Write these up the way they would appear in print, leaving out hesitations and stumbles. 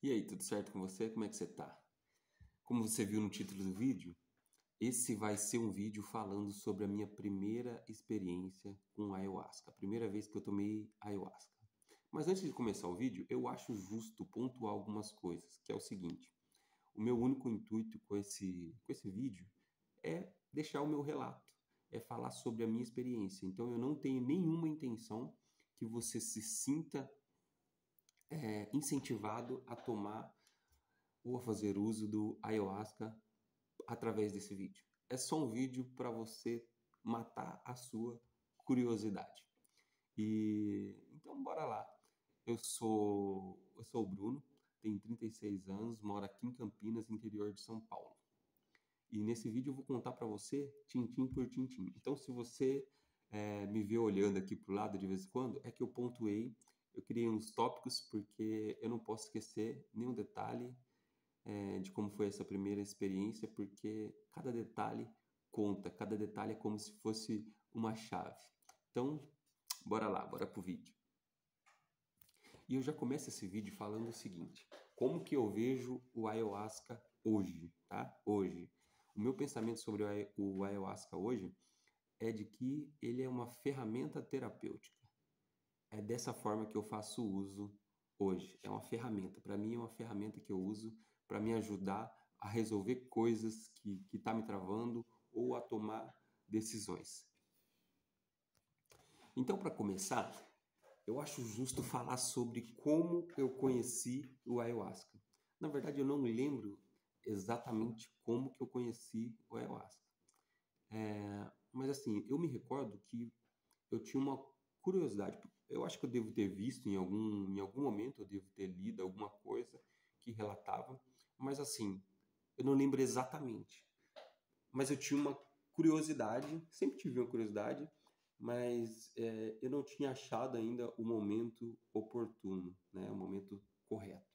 E aí, tudo certo com você? Como é que você tá? Como você viu no título do vídeo, esse vai ser um vídeo falando sobre a minha primeira experiência com ayahuasca, a primeira vez que eu tomei ayahuasca. Mas antes de começar o vídeo, eu acho justo pontuar algumas coisas, que é o seguinte: o meu único intuito com esse vídeo é deixar o meu relato, é falar sobre a minha experiência. Então eu não tenho nenhuma intenção que você se sinta incentivado a tomar ou a fazer uso do ayahuasca através desse vídeo. É só um vídeo para você matar a sua curiosidade. E então bora lá. Eu sou o Bruno, tenho 36 anos, moro aqui em Campinas, interior de São Paulo. E nesse vídeo eu vou contar para você tintim por tintim. Então se você me vê olhando aqui para o lado de vez em quando, é que eu pontuei, eu criei uns tópicos porque eu não posso esquecer nenhum detalhe de como foi essa primeira experiência, porque cada detalhe conta, cada detalhe é como se fosse uma chave. Então, bora lá, bora pro vídeo. E eu já começo esse vídeo falando o seguinte: como que eu vejo o ayahuasca hoje, tá? Hoje. O meu pensamento sobre o ayahuasca hoje é de que ele é uma ferramenta terapêutica. É dessa forma que eu faço uso hoje. É uma ferramenta. Para mim, é uma ferramenta que eu uso para me ajudar a resolver coisas que tá me travando ou a tomar decisões. Então, para começar, eu acho justo falar sobre como eu conheci o ayahuasca. Na verdade, eu não lembro exatamente como que eu conheci o ayahuasca. Mas assim, eu me recordo que eu tinha uma curiosidade. Eu acho que eu devo ter visto em algum momento, eu devo ter lido alguma coisa que relatava, mas assim, eu não lembro exatamente. Mas eu tinha uma curiosidade, sempre tive uma curiosidade, mas eu não tinha achado ainda o momento oportuno, né? O momento correto.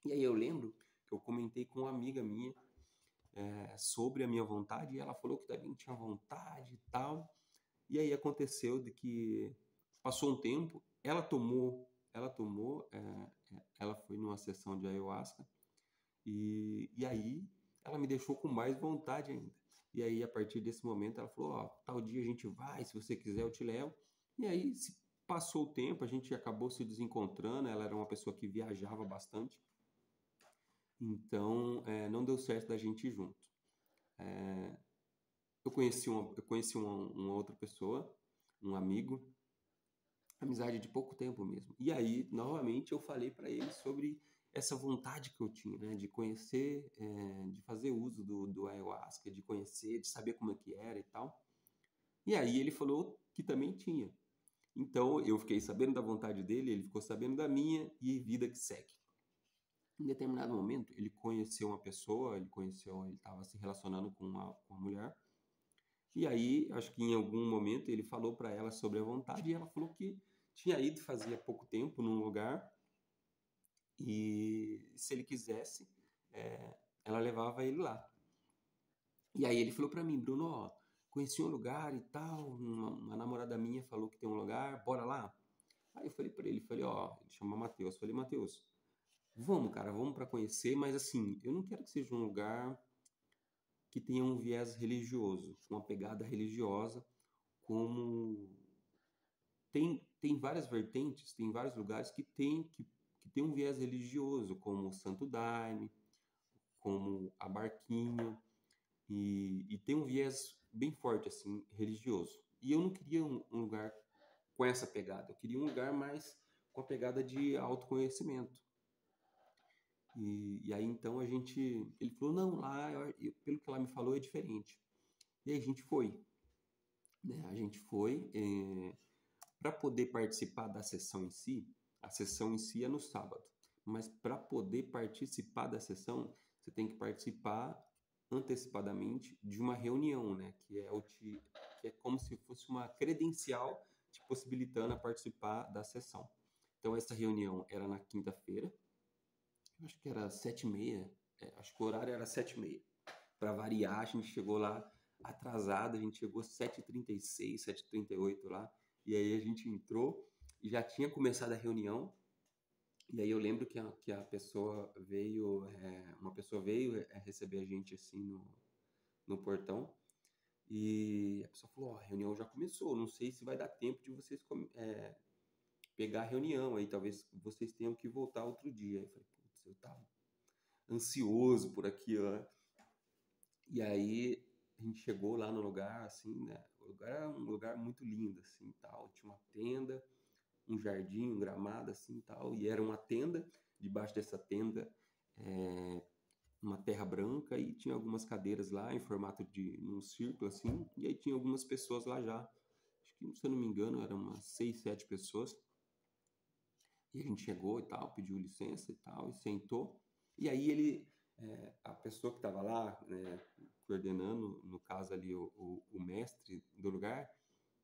E aí eu lembro que eu comentei com uma amiga minha sobre a minha vontade e ela falou que também tinha vontade e tal. E aí aconteceu de que passou um tempo, ela foi numa sessão de ayahuasca e aí ela me deixou com mais vontade ainda. E aí a partir desse momento ela falou, ó, tal dia a gente vai, se você quiser eu te levo. E aí se passou o tempo, a gente acabou se desencontrando, ela era uma pessoa que viajava bastante, então não deu certo da gente ir junto. Eu conheci uma outra pessoa, um amigo, amizade de pouco tempo mesmo. E aí, novamente, eu falei para ele sobre essa vontade que eu tinha, né, de conhecer, de fazer uso do ayahuasca, de conhecer, de saber como é que era e tal. E aí ele falou que também tinha. Então eu fiquei sabendo da vontade dele, ele ficou sabendo da minha e vida que segue. Em determinado momento, ele conheceu uma pessoa, ele estava se relacionando com uma mulher. E aí, acho que em algum momento ele falou para ela sobre a vontade e ela falou que tinha ido fazia pouco tempo num lugar e se ele quisesse, ela levava ele lá. E aí ele falou para mim, Bruno, ó, conheci um lugar e tal, uma namorada minha falou que tem um lugar, bora lá? Aí eu falei para ele, falei, ó, ele chama Matheus, falei, Matheus, vamos, cara, vamos para conhecer, mas assim, eu não quero que seja um lugar que tenha um viés religioso, uma pegada religiosa, como tem várias vertentes, tem vários lugares que tem um viés religioso, como o Santo Daime, como a Barquinha, e tem um viés bem forte, assim, religioso. E eu não queria um lugar com essa pegada, eu queria um lugar mais com a pegada de autoconhecimento. E aí então ele falou, não, lá, pelo que ela me falou, é diferente. E aí a gente foi, né? A gente foi, para poder participar da sessão em si, a sessão em si é no sábado, mas para poder participar da sessão, você tem que participar antecipadamente de uma reunião, né? Que é como se fosse uma credencial te possibilitando a participar da sessão. Então essa reunião era na quinta-feira, acho que era 7h30, acho que o horário era 7h30. Para variar, a gente chegou lá atrasado, a gente chegou 7h36, 7h38 lá, e aí a gente entrou e já tinha começado a reunião, E aí eu lembro que a pessoa veio, uma pessoa veio receber a gente assim no portão e a pessoa falou: Ó, a reunião já começou, não sei se vai dar tempo de vocês pegar a reunião aí, talvez vocês tenham que voltar outro dia. Eu falei: Putz, eu tava ansioso por aquilo, né? E aí a gente chegou lá no lugar, assim, né? O lugar era um lugar muito lindo, assim, tal. Tinha uma tenda, um jardim, um gramado, assim, tal. E era uma tenda, debaixo dessa tenda, é, uma terra branca e tinha algumas cadeiras lá em formato de um círculo, assim. E aí tinha algumas pessoas lá já. Acho que, se eu não me engano, eram umas 6, 7 pessoas. E a gente chegou e tal, pediu licença e tal, e sentou. E aí a pessoa que estava lá, né, coordenando, no caso ali o mestre do lugar,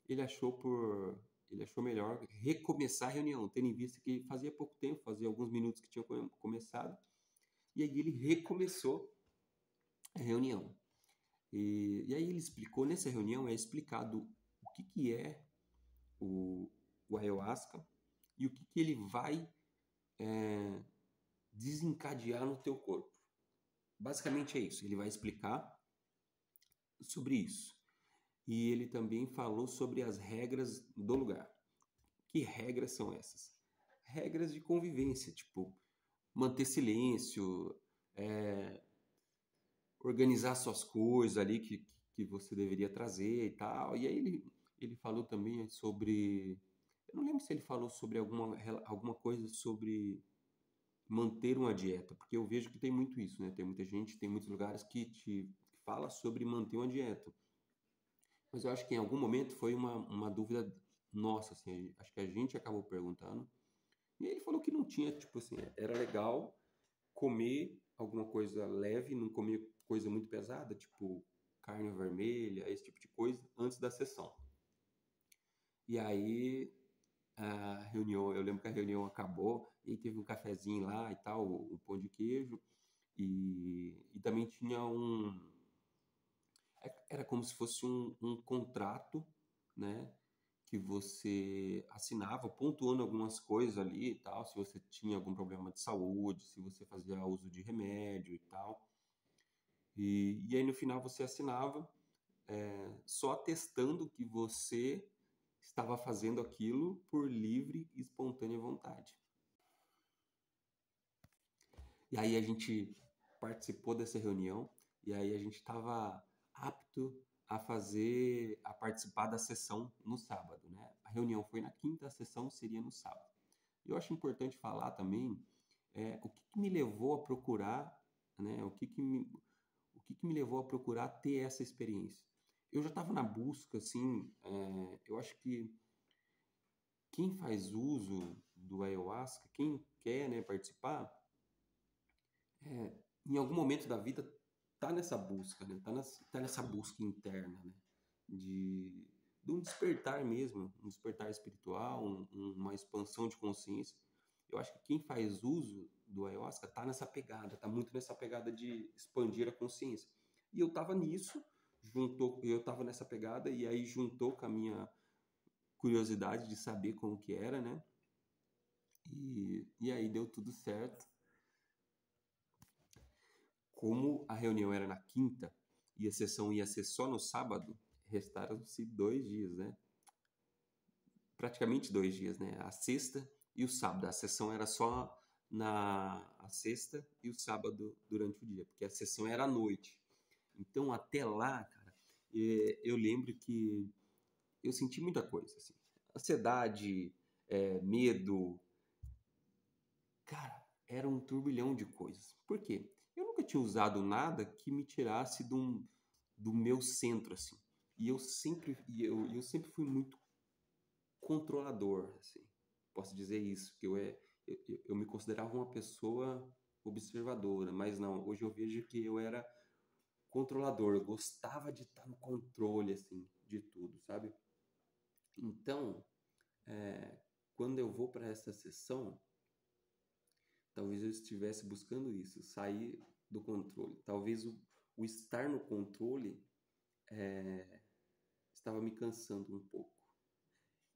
ele achou por ele achou melhor recomeçar a reunião, tendo em vista que fazia pouco tempo, fazia alguns minutos que tinha começado, e aí ele recomeçou a reunião. E aí ele explicou, nessa reunião é explicado o que é o, o ayahuasca e o que ele vai é, desencadear no teu corpo. Basicamente é isso, ele vai explicar sobre isso. E ele também falou sobre as regras do lugar. Que regras são essas? Regras de convivência, tipo manter silêncio, é, organizar suas coisas ali que você deveria trazer e tal. E aí ele falou também sobre. Eu não lembro se ele falou sobre alguma coisa sobre manter uma dieta, porque eu vejo que tem muito isso, né? Tem muita gente, tem muitos lugares que fala sobre manter uma dieta. Mas eu acho que em algum momento foi uma dúvida nossa, assim, acho que a gente acabou perguntando. E ele falou que não tinha, tipo assim, era legal comer alguma coisa leve, não comer coisa muito pesada, tipo carne vermelha, esse tipo de coisa, antes da sessão. E aí a reunião, eu lembro que a reunião acabou e aí teve um cafezinho lá e tal, um pão de queijo e também tinha era como se fosse um contrato, né, que você assinava, pontuando algumas coisas ali e tal, se você tinha algum problema de saúde, se você fazia uso de remédio e tal. E aí no final você assinava, só atestando que você estava fazendo aquilo por livre e espontânea vontade. E aí a gente participou dessa reunião e aí a gente estava apto a participar da sessão no sábado, né? A reunião foi na quinta, a sessão seria no sábado. Eu acho importante falar também o que me levou a procurar, né? O que me levou a procurar ter essa experiência. Eu já estava na busca, assim, eu acho que quem faz uso do ayahuasca, quem quer, né, participar, em algum momento da vida tá nessa busca, né? Tá nessa busca interna, né? De, de um despertar mesmo, um despertar espiritual, uma expansão de consciência. Eu acho que quem faz uso do ayahuasca tá nessa pegada, tá muito nessa pegada de expandir a consciência. E eu tava nisso, eu tava nessa pegada e aí juntou com a minha curiosidade de saber como que era, né? E aí deu tudo certo. Como a reunião era na quinta e a sessão ia ser só no sábado, restaram-se 2 dias, né? Praticamente 2 dias, né? A sexta e o sábado. A sessão era só na a sexta e o sábado durante o dia, porque a sessão era à noite. Então, até lá, cara, eu lembro que eu senti muita coisa, assim. Ansiedade, medo, cara, era um turbilhão de coisas. Por quê? Eu nunca tinha usado nada que me tirasse do meu centro, assim. E eu sempre fui muito controlador, assim. Posso dizer isso, que eu me considerava uma pessoa observadora, mas não, hoje eu vejo que eu era controlador, eu gostava de estar no controle, assim, de tudo, sabe? Então, é, quando eu vou para essa sessão, talvez eu estivesse buscando isso, sair do controle. Talvez o estar no controle estava me cansando um pouco.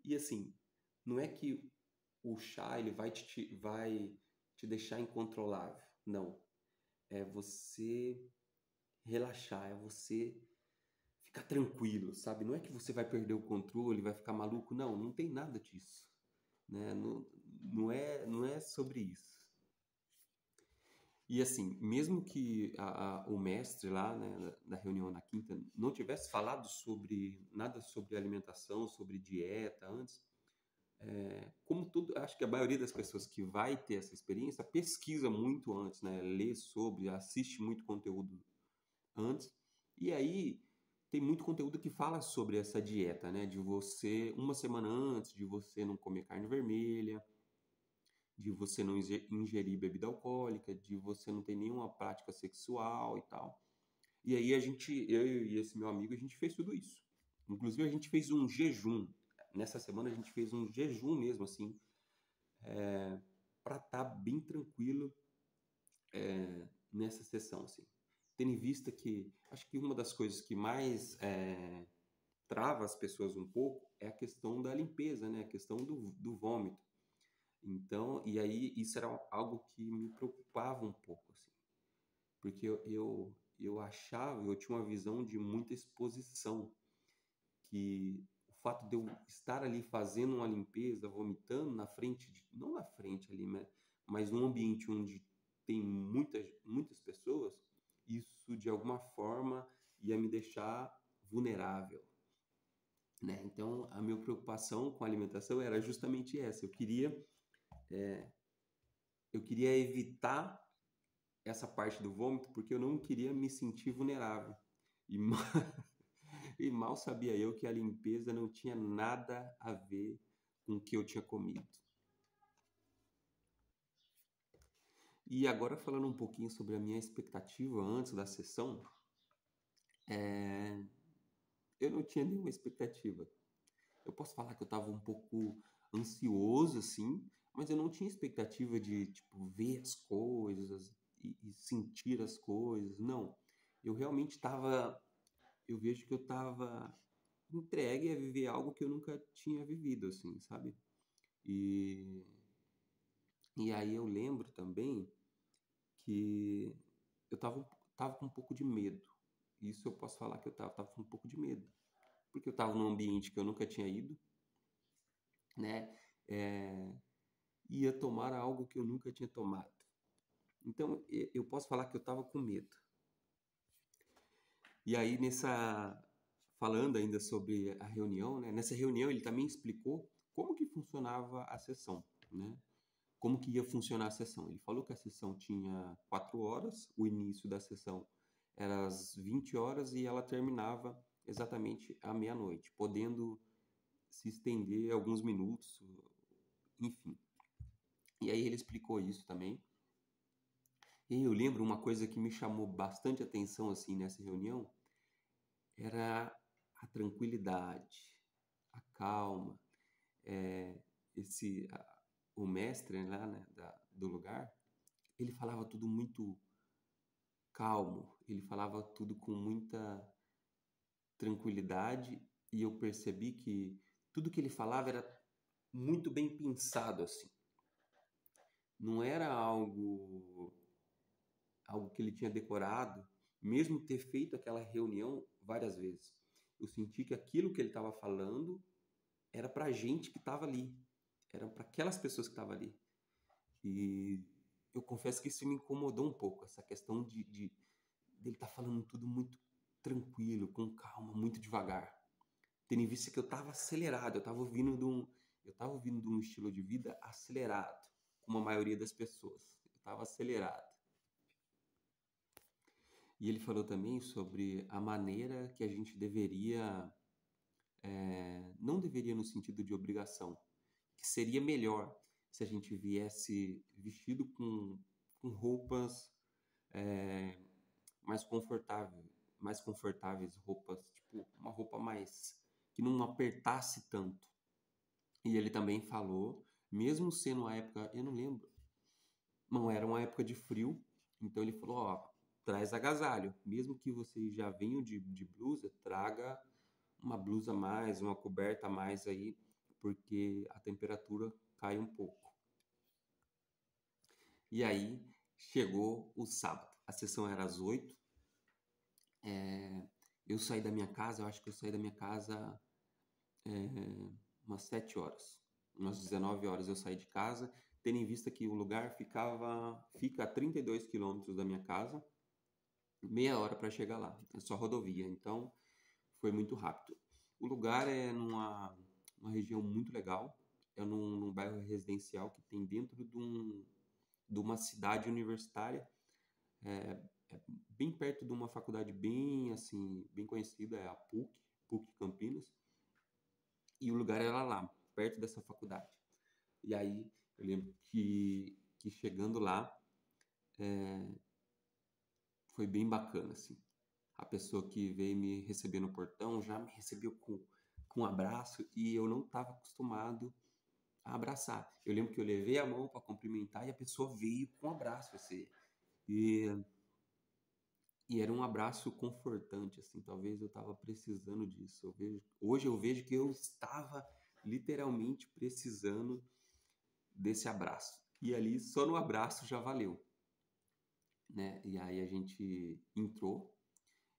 E assim, não é que o chá ele vai te deixar incontrolável. Não. É você relaxar, é você ficar tranquilo, sabe? Não é que você vai perder o controle, vai ficar maluco. Não, não tem nada disso, né? Não é sobre isso. E assim, mesmo que o mestre lá, né, da reunião na quinta, não tivesse falado sobre nada sobre alimentação, sobre dieta antes, como tudo, acho que a maioria das pessoas que vai ter essa experiência pesquisa muito antes, né, lê sobre, assiste muito conteúdo antes, e aí tem muito conteúdo que fala sobre essa dieta, né, de você, uma semana antes, de você não comer carne vermelha, de você não ingerir bebida alcoólica, de você não ter nenhuma prática sexual e tal. E aí eu e esse meu amigo, a gente fez tudo isso. Inclusive a gente fez um jejum. Nessa semana a gente fez um jejum mesmo, assim, para estar bem tranquilo nessa sessão, assim. Tendo em vista que acho que uma das coisas que mais trava as pessoas um pouco é a questão da limpeza, né? A questão do vômito. Então, e aí isso era algo que me preocupava um pouco, assim, porque eu achava, eu tinha uma visão de muita exposição, que o fato de eu estar ali fazendo uma limpeza, vomitando na frente, não na frente ali, né, mas num ambiente onde tem muitas pessoas, isso de alguma forma ia me deixar vulnerável, né? Então, a minha preocupação com a alimentação era justamente essa. Eu queria evitar essa parte do vômito porque eu não queria me sentir vulnerável. E mal, e mal sabia eu que a limpeza não tinha nada a ver com o que eu tinha comido. E agora falando um pouquinho sobre a minha expectativa antes da sessão, eu não tinha nenhuma expectativa. Eu posso falar que eu estava um pouco ansioso, assim, mas eu não tinha expectativa de, tipo, ver as coisas e sentir as coisas. Não. Eu realmente estava. Eu vejo que eu estava entregue a viver algo que eu nunca tinha vivido, assim, sabe? E, e aí eu lembro também que eu tava com um pouco de medo. Isso eu posso falar que eu tava com um pouco de medo. Porque eu estava num ambiente que eu nunca tinha ido, né? É, ia tomar algo que eu nunca tinha tomado. Então, eu posso falar que eu estava com medo. E aí, falando ainda sobre a reunião, né? Nessa reunião ele também explicou como que funcionava a sessão, né? Como que ia funcionar a sessão. Ele falou que a sessão tinha 4 horas, o início da sessão era às 20 horas e ela terminava exatamente à meia-noite, podendo se estender alguns minutos, enfim. E aí ele explicou isso também. E eu lembro uma coisa que me chamou bastante atenção assim nessa reunião, era a tranquilidade, a calma, é, o mestre lá, né, do lugar, ele falava tudo muito calmo, ele falava tudo com muita tranquilidade e eu percebi que tudo que ele falava era muito bem pensado assim. Não era algo que ele tinha decorado, mesmo ter feito aquela reunião várias vezes. Eu senti que aquilo que ele estava falando era para a gente que estava ali, era para aquelas pessoas que estavam ali. E eu confesso que isso me incomodou um pouco, essa questão de dele estar falando tudo muito tranquilo, com calma, muito devagar. Tendo em vista que eu estava acelerado, eu estava vindo de um estilo de vida acelerado, como a maioria das pessoas. Eu estava acelerado. E ele falou também sobre a maneira que a gente deveria, não deveria no sentido de obrigação, que seria melhor se a gente viesse vestido com roupas mais confortáveis, roupas, tipo, uma roupa mais, que não apertasse tanto. E ele também falou, mesmo sendo uma época, eu não lembro, não era uma época de frio, então ele falou, ó, traz agasalho, mesmo que você já venha de blusa, traga uma blusa a mais, uma coberta a mais aí, porque a temperatura cai um pouco. E aí chegou o sábado. A sessão era às 8. Eu saí da minha casa, eu acho que eu saí da minha casa umas 7 horas. Umas 19 horas eu saí de casa, tendo em vista que o lugar fica a 32 quilômetros da minha casa, meia hora para chegar lá. É só rodovia, então foi muito rápido. O lugar é numa região muito legal, é num bairro residencial que tem dentro de uma cidade universitária, bem perto de uma faculdade bem conhecida, é a PUC Campinas, e o lugar era lá, perto dessa faculdade. E aí eu lembro que chegando lá, foi bem bacana, assim. A pessoa que veio me receber no portão já me recebeu com um abraço, e eu não estava acostumado a abraçar. Eu lembro que eu levei a mão para cumprimentar e a pessoa veio com um abraço, assim. E era um abraço confortante, assim. Talvez eu estava precisando disso. Hoje eu vejo que eu estava literalmente precisando desse abraço. E ali, só no abraço já valeu, né? E aí a gente entrou.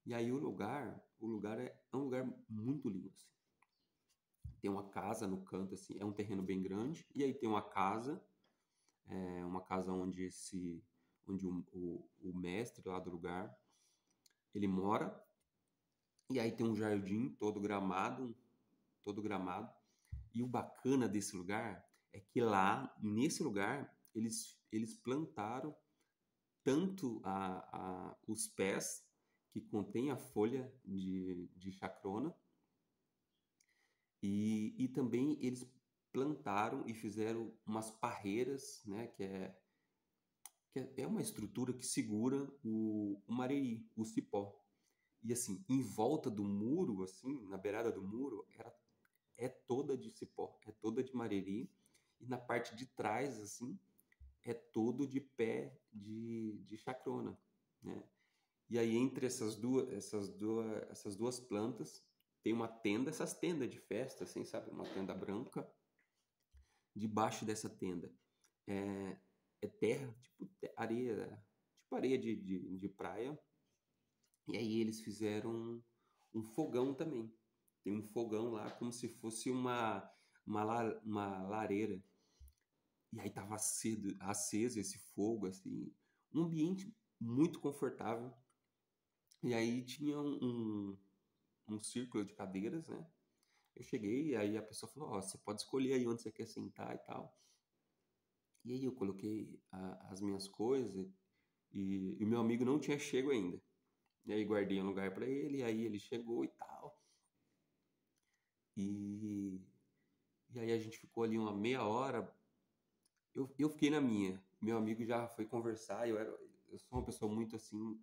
E aí o lugar é um lugar muito lindo, assim. Tem uma casa no canto, assim, é um terreno bem grande. E aí tem uma casa onde o mestre lá do lugar, ele mora. E aí tem um jardim todo gramado. E o bacana desse lugar é que lá, nesse lugar, eles plantaram tanto os pés que contém a folha de chacrona, e também eles plantaram e fizeram umas parreiras, né, que é uma estrutura que segura o mariri, o cipó. E assim, em volta do muro, assim, na beirada do muro, é toda de cipó, é toda de mariri, e na parte de trás, assim, é todo de pé de chacrona, né? E aí entre essas duas plantas tem uma tenda, essas tendas de festa, assim, sabe? Uma tenda branca. Debaixo dessa tenda é terra, tipo areia de praia. E aí eles fizeram um fogão também. Tem um fogão lá como se fosse uma lareira. E aí tava aceso esse fogo, assim, um ambiente muito confortável. E aí tinha um círculo de cadeiras, né? Eu cheguei, e aí a pessoa falou, você pode escolher aí onde você quer sentar e tal. E aí eu coloquei as minhas coisas, e o meu amigo não tinha chego ainda. E aí guardei um lugar para ele, e aí ele chegou e tal. E aí a gente ficou ali uma meia hora. Eu fiquei na minha. Meu amigo já foi conversar. Eu sou uma pessoa muito assim.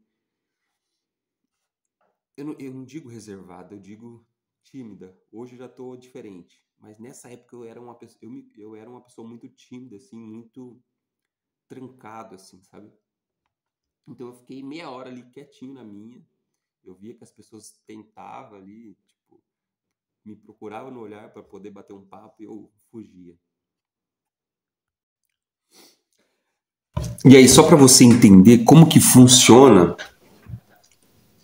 Eu não digo reservada, eu digo tímida. Hoje eu já tô diferente. Mas nessa época eu era uma pessoa muito tímida, assim, muito trancado, assim, sabe? Então eu fiquei meia hora ali quietinho na minha. Eu via que as pessoas tentavam ali, tipo, me procuravam no olhar para poder bater um papo, e eu fugia. E aí, só para você entender como que funciona,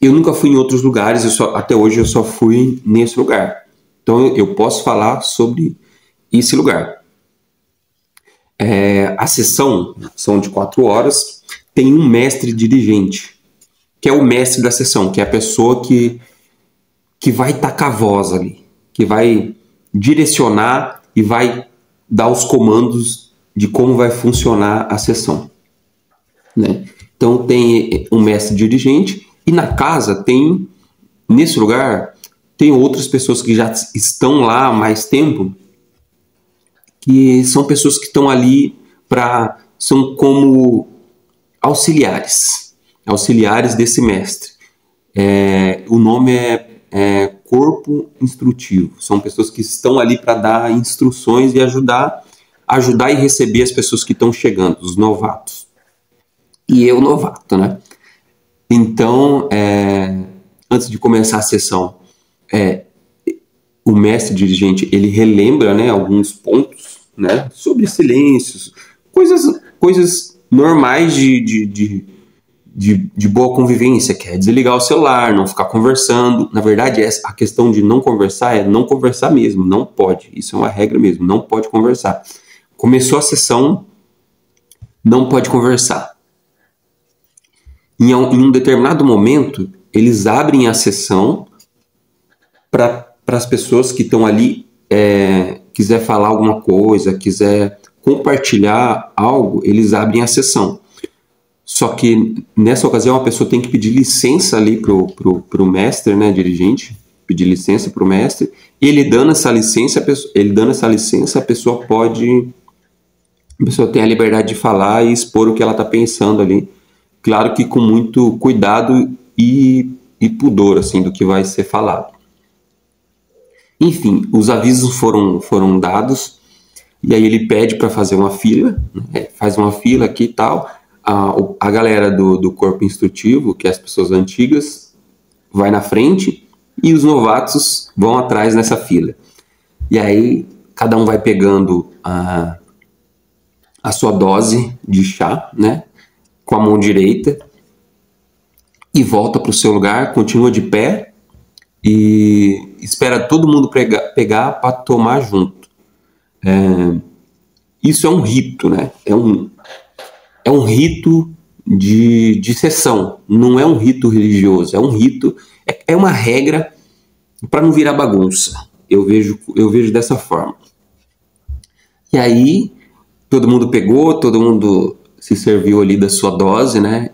eu nunca fui em outros lugares, até hoje eu só fui nesse lugar. Então eu posso falar sobre esse lugar. A sessão são de 4 horas, tem um mestre dirigente, que é o mestre da sessão, que é a pessoa que vai tacar a voz ali, que vai direcionar e vai dar os comandos de como vai funcionar a sessão, né? Então tem um mestre dirigente, e na casa nesse lugar, tem outras pessoas que já estão lá há mais tempo, que são pessoas que estão ali são como auxiliares desse mestre. O nome é corpo instrutivo. São pessoas que estão ali para dar instruções e ajudar e receber as pessoas que estão chegando, os novatos. E eu novato, né? Então, antes de começar a sessão, o mestre dirigente, ele relembra, né, alguns pontos, né, sobre silêncios, coisas normais de boa convivência, que é desligar o celular, não ficar conversando. Na verdade, a questão de não conversar é não conversar mesmo, não pode. Isso é uma regra mesmo, não pode conversar. Começou a sessão, não pode conversar. Em um determinado momento, eles abrem a sessão para as pessoas que estão ali, quiser falar alguma coisa, quiser compartilhar algo, eles abrem a sessão. Só que nessa ocasião a pessoa tem que pedir licença ali pro mestre, né, dirigente, pedir licença pro mestre. E ele dando essa licença, a pessoa tem a liberdade de falar e expor o que ela está pensando ali. Claro que com muito cuidado e pudor, assim, do que vai ser falado. Enfim, os avisos foram dados, e aí ele pede para fazer uma fila, né? Faz uma fila aqui e tal. A galera do corpo instrutivo, que é as pessoas antigas, vai na frente e os novatos vão atrás nessa fila. E aí cada um vai pegando a sua dose de chá, né, com a mão direita, e volta para o seu lugar, continua de pé e espera todo mundo pegar para tomar junto. Isso é um rito, né? É um rito de sessão, não é um rito religioso, é um rito, é uma regra para não virar bagunça. Eu vejo dessa forma. E aí, todo mundo pegou, todo mundo se serviu ali da sua dose, né?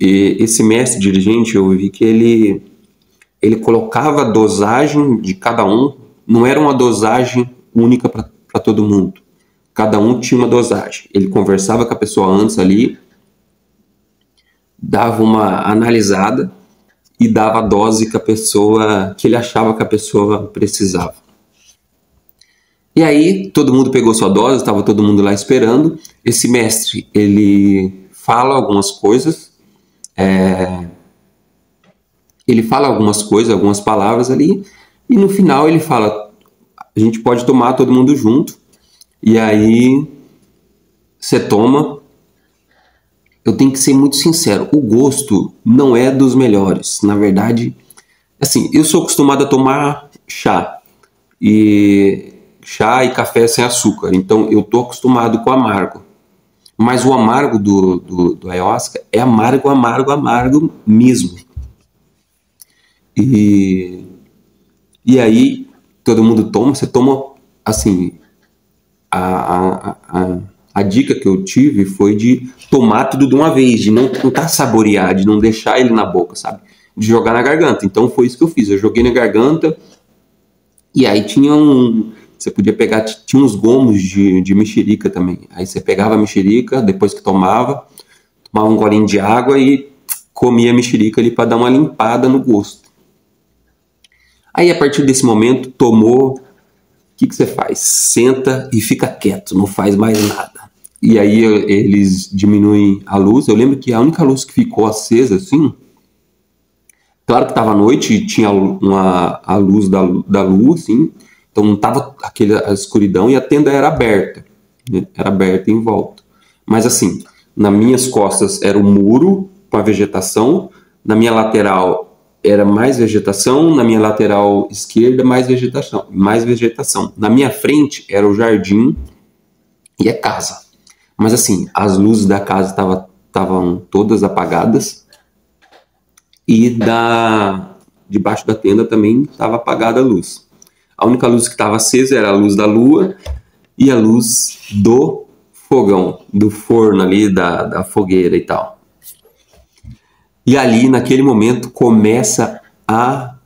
Esse mestre dirigente, eu vi que ele colocava a dosagem de cada um, não era uma dosagem única para todo mundo. Cada um tinha uma dosagem. Ele conversava com a pessoa antes ali, dava uma analisada e dava a dose que ele achava que a pessoa precisava. E aí, todo mundo pegou sua dose, estava todo mundo lá esperando. Esse mestre, ele fala algumas coisas, algumas palavras ali, e no final ele fala, a gente pode tomar todo mundo junto. E aí você toma. Eu tenho que ser muito sincero, o gosto não é dos melhores. Na verdade, assim, eu sou acostumado a tomar chá e café sem açúcar, então eu tô acostumado com amargo. Mas o amargo do ayahuasca é amargo mesmo. E aí todo mundo toma, você toma assim. A dica que eu tive foi de tomar tudo de uma vez, de não tentar saborear, de não deixar ele na boca, sabe? De jogar na garganta. Então foi isso que eu fiz. Eu joguei na garganta e aí você podia pegar, tinha uns gomos de mexerica também. Aí você pegava a mexerica, depois que tomava um golinho de água e comia a mexerica ali para dar uma limpada no gosto. Aí a partir desse momento, tomou. O que você faz? Senta e fica quieto, não faz mais nada. E aí eles diminuem a luz. Eu lembro que a única luz que ficou acesa, assim, claro que estava à noite e tinha a luz da lua, assim, então não estava a escuridão e a tenda era aberta, né? Era aberta em volta. Mas assim, nas minhas costas era o muro com a vegetação, na minha lateral era mais vegetação, na minha lateral esquerda mais vegetação. Na minha frente era o jardim e a casa. Mas assim, as luzes da casa estavam todas apagadas e debaixo da tenda também estava apagada a luz. A única luz que estava acesa era a luz da lua e a luz do fogão, do forno ali, da fogueira e tal. E ali, naquele momento, começa a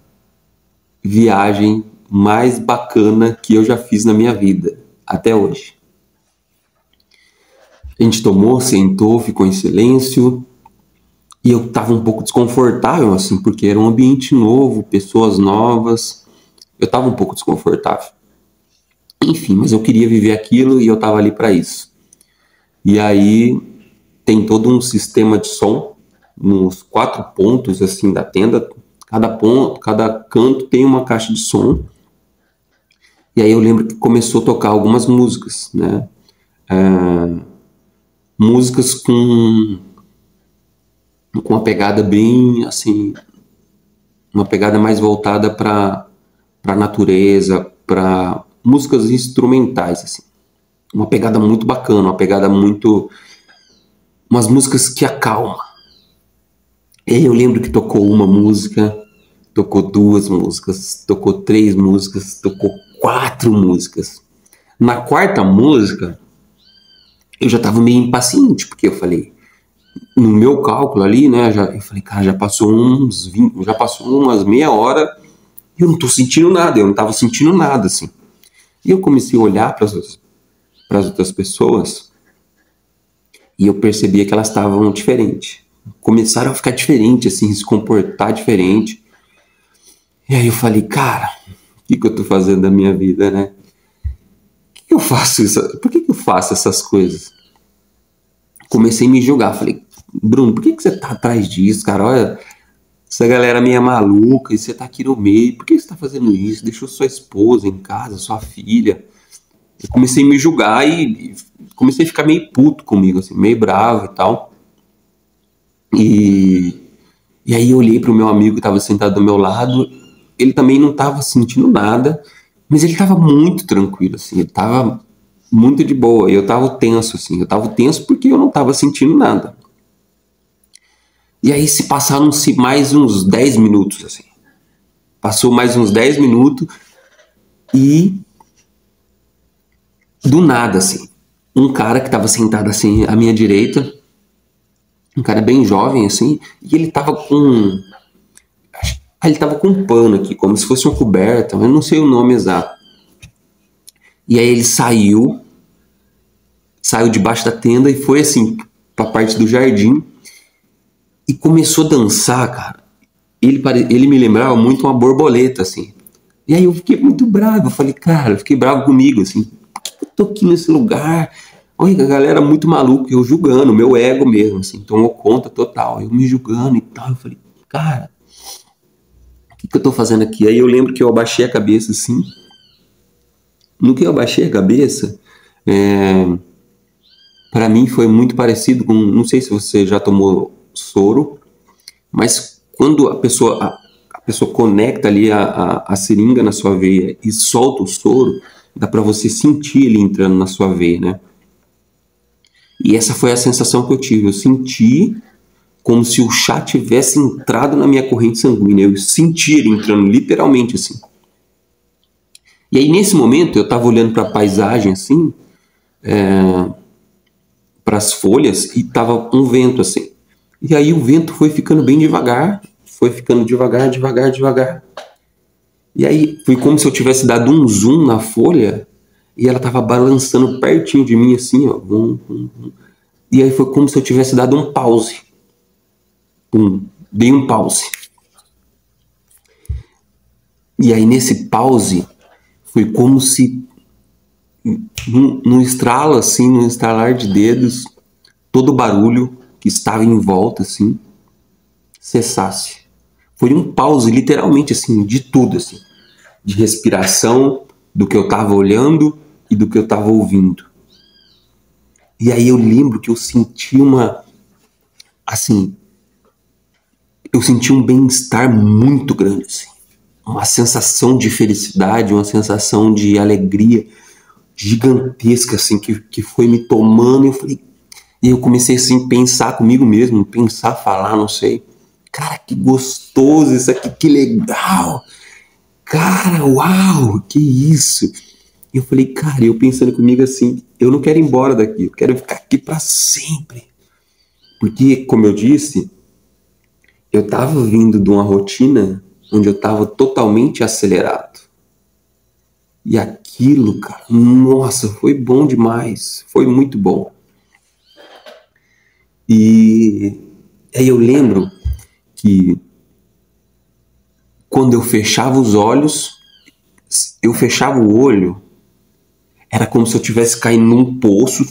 viagem mais bacana que eu já fiz na minha vida, até hoje. A gente tomou, sentou, ficou em silêncio, e eu estava um pouco desconfortável, assim, porque era um ambiente novo, pessoas novas, eu estava um pouco desconfortável. Enfim, mas eu queria viver aquilo e eu estava ali para isso. E aí tem todo um sistema de som, nos 4 pontos assim da tenda, cada canto tem uma caixa de som. E aí eu lembro que começou a tocar algumas músicas, né? músicas com uma pegada bem, assim, uma pegada mais voltada para a natureza, para músicas instrumentais, assim. Uma pegada muito bacana, uma pegada muito... umas músicas que acalmam. Eu lembro que tocou uma música, tocou 2 músicas, tocou 3 músicas, tocou 4 músicas. Na 4ª música, eu já tava meio impaciente, porque eu falei, no meu cálculo ali, né, eu falei, cara, já passou umas meia hora e eu não tô sentindo nada, eu não tava sentindo nada, assim. E eu comecei a olhar para as outras pessoas e eu percebia que elas estavam diferentes. Começaram a ficar diferente, assim, se comportar diferente. E aí eu falei, cara, o que eu tô fazendo da minha vida, né? Eu faço isso? Por que eu faço essas coisas? Comecei a me julgar. Falei, Bruno, por que você tá atrás disso, cara? Olha, essa galera meio maluca e você tá aqui no meio. Por que você tá fazendo isso? Deixou sua esposa em casa, sua filha. Eu comecei a me julgar e comecei a ficar meio puto comigo, assim, meio bravo e tal. E aí eu olhei pro meu amigo que estava sentado do meu lado. Ele também não estava sentindo nada, mas ele estava muito tranquilo, assim. Ele estava muito de boa. E eu estava tenso, assim. Eu estava tenso porque eu não estava sentindo nada. E aí se passaram-se mais uns 10 minutos, assim. Passou mais uns 10 minutos e do nada, assim, um cara que estava sentado assim à minha direita, um cara bem jovem, assim, e ele estava com... ele tava com um pano aqui, como se fosse uma coberta, mas não sei o nome exato. E aí ele saiu debaixo da tenda e foi assim pra parte do jardim e começou a dançar, cara. Ele me lembrava muito uma borboleta, assim. E aí eu fiquei muito bravo, eu falei, cara, eu fiquei bravo comigo, assim, por que eu tô aqui nesse lugar? Olha, a galera muito maluca, eu julgando, meu ego mesmo, assim, tomou conta total, eu me julgando e tal, eu falei, cara, o que eu tô fazendo aqui? Aí eu lembro que eu abaixei a cabeça, assim, no que eu abaixei a cabeça, para mim foi muito parecido com, não sei se você já tomou soro, mas quando a pessoa conecta ali a seringa na sua veia e solta o soro, dá para você sentir ele entrando na sua veia, né? E essa foi a sensação que eu tive. Eu senti como se o chá tivesse entrado na minha corrente sanguínea. Eu senti ele entrando literalmente assim. E aí nesse momento eu estava olhando para a paisagem assim, para as folhas, e tava um vento assim. E aí o vento foi ficando bem devagar, foi ficando devagar, devagar, devagar. E aí foi como se eu tivesse dado um zoom na folha e ela tava balançando pertinho de mim assim, ó. E aí foi como se eu tivesse dado um pause. Dei um pause. E aí nesse pause foi como se num estralo assim, num estralar de dedos, todo o barulho que estava em volta assim cessasse. Foi um pause literalmente assim de tudo assim, de respiração, do que eu estava olhando e do que eu estava ouvindo. E aí eu lembro que eu senti eu senti um bem-estar muito grande, assim. Uma sensação de felicidade, uma sensação de alegria gigantesca, assim, que foi me tomando. E eu falei, e eu comecei assim, pensar comigo mesmo, pensar, falar, não sei. Cara, que gostoso isso aqui, que legal! Cara, uau, que isso! E eu falei, cara, eu pensando comigo assim, eu não quero ir embora daqui, eu quero ficar aqui para sempre. Porque, como eu disse, eu estava vindo de uma rotina onde eu estava totalmente acelerado. E aquilo, cara, nossa, foi bom demais, foi muito bom. E aí eu lembro que quando eu fechava os olhos, eu fechava o olho, era como se eu tivesse caindo num poço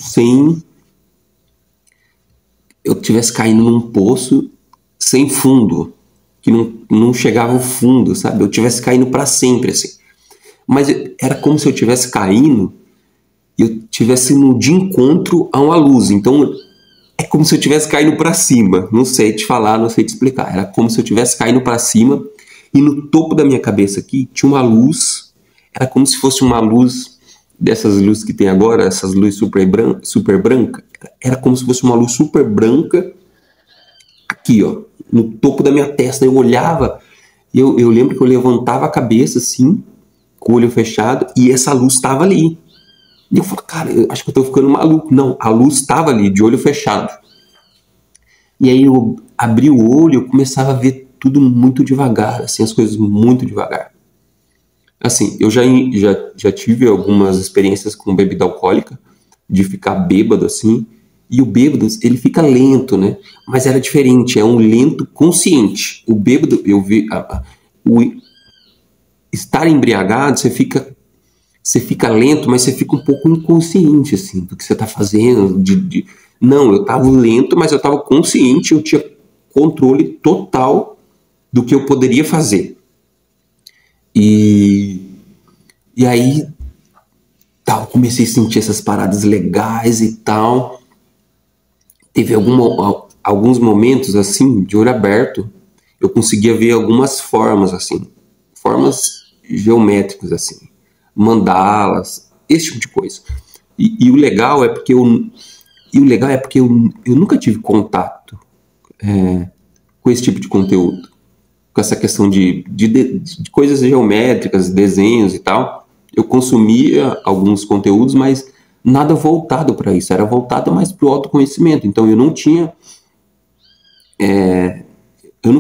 sem fundo, que não chegava ao fundo, sabe? Eu tivesse caindo para sempre, assim. Mas era como se eu tivesse caindo e eu estivesse indo de encontro a uma luz. Então, é como se eu estivesse caindo para cima. Não sei te falar, não sei te explicar. Era como se eu estivesse caindo para cima e no topo da minha cabeça aqui tinha uma luz. Era como se fosse uma luz dessas luzes que tem agora, essas luzes super branca. Era como se fosse uma luz super branca aqui, ó, no topo da minha testa. Eu olhava, eu lembro que eu levantava a cabeça assim, com o olho fechado, e essa luz estava ali. E eu falei, cara, eu acho que eu tô ficando maluco. Não, a luz estava ali, de olho fechado. E aí eu abri o olho, eu começava a ver tudo muito devagar, assim, as coisas muito devagar. Assim, eu já tive algumas experiências com bebida alcoólica, de ficar bêbado, assim, e o bêbado, ele fica lento, né? Mas era diferente, é um lento consciente. O bêbado, eu vi, o estar embriagado, você fica lento, mas você fica um pouco inconsciente, assim, do que você está fazendo. Não, eu estava lento, mas eu estava consciente, eu tinha controle total do que eu poderia fazer. E aí, tal, comecei a sentir essas paradas legais e tal. Teve alguns momentos, assim, de olho aberto, eu conseguia ver algumas formas, assim, formas geométricas, assim, mandalas, esse tipo de coisa. E o legal é porque eu nunca tive contato com esse tipo de conteúdo, com essa questão de coisas geométricas, desenhos e tal. Eu consumia alguns conteúdos, mas nada voltado para isso, era voltado mais para o autoconhecimento. Então eu nunca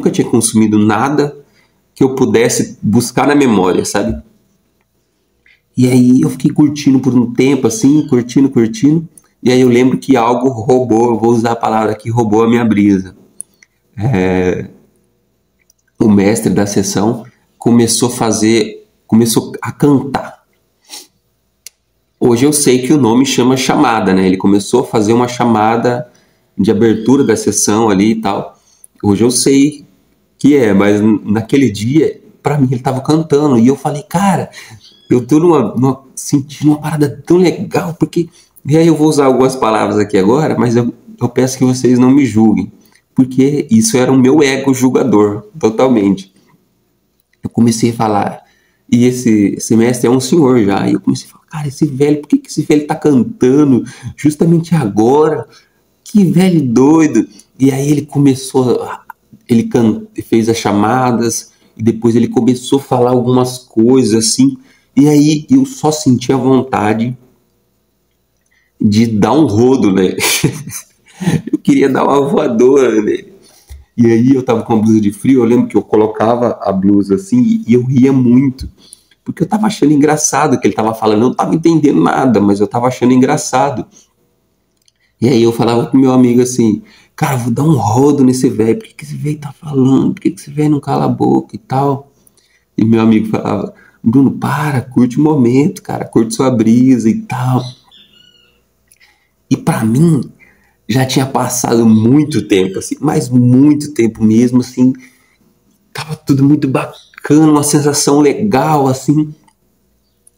tinha consumido nada que eu pudesse buscar na memória, sabe? E aí eu fiquei curtindo por um tempo, assim, curtindo. E aí eu lembro que algo roubou, eu vou usar a palavra aqui, roubou a minha brisa. O mestre da sessão começou a cantar. Hoje eu sei que o nome chama chamada, né? Ele começou a fazer uma chamada de abertura da sessão ali e tal. Hoje eu sei que mas naquele dia, pra mim, ele tava cantando. E eu falei, cara, eu tô sentindo uma parada tão legal, porque... E aí eu vou usar algumas palavras aqui agora, mas eu peço que vocês não me julguem, porque isso era o meu ego julgador, totalmente. Eu comecei a falar, e esse mestre é um senhor já, e eu comecei a falar, cara, esse velho, por que esse velho tá cantando justamente agora? Que velho doido! E aí ele começou, ele fez as chamadas, e depois ele começou a falar algumas coisas assim, e aí eu só senti a vontade de dar um rodo nele. Eu queria dar uma voadora nele. E aí eu tava com uma blusa de frio, eu lembro que eu colocava a blusa assim e eu ria muito. Porque eu tava achando engraçado o que ele tava falando. Eu não tava entendendo nada, mas eu tava achando engraçado. E aí eu falava com meu amigo assim, cara, vou dar um rodo nesse velho. Por que esse velho tá falando? Por que esse velho não cala a boca e tal? E meu amigo falava, Bruno, curte o momento, cara, curte sua brisa e tal. E pra mim, já tinha passado muito tempo, assim, mas muito tempo mesmo, assim, tava tudo muito bacana, uma sensação legal, assim.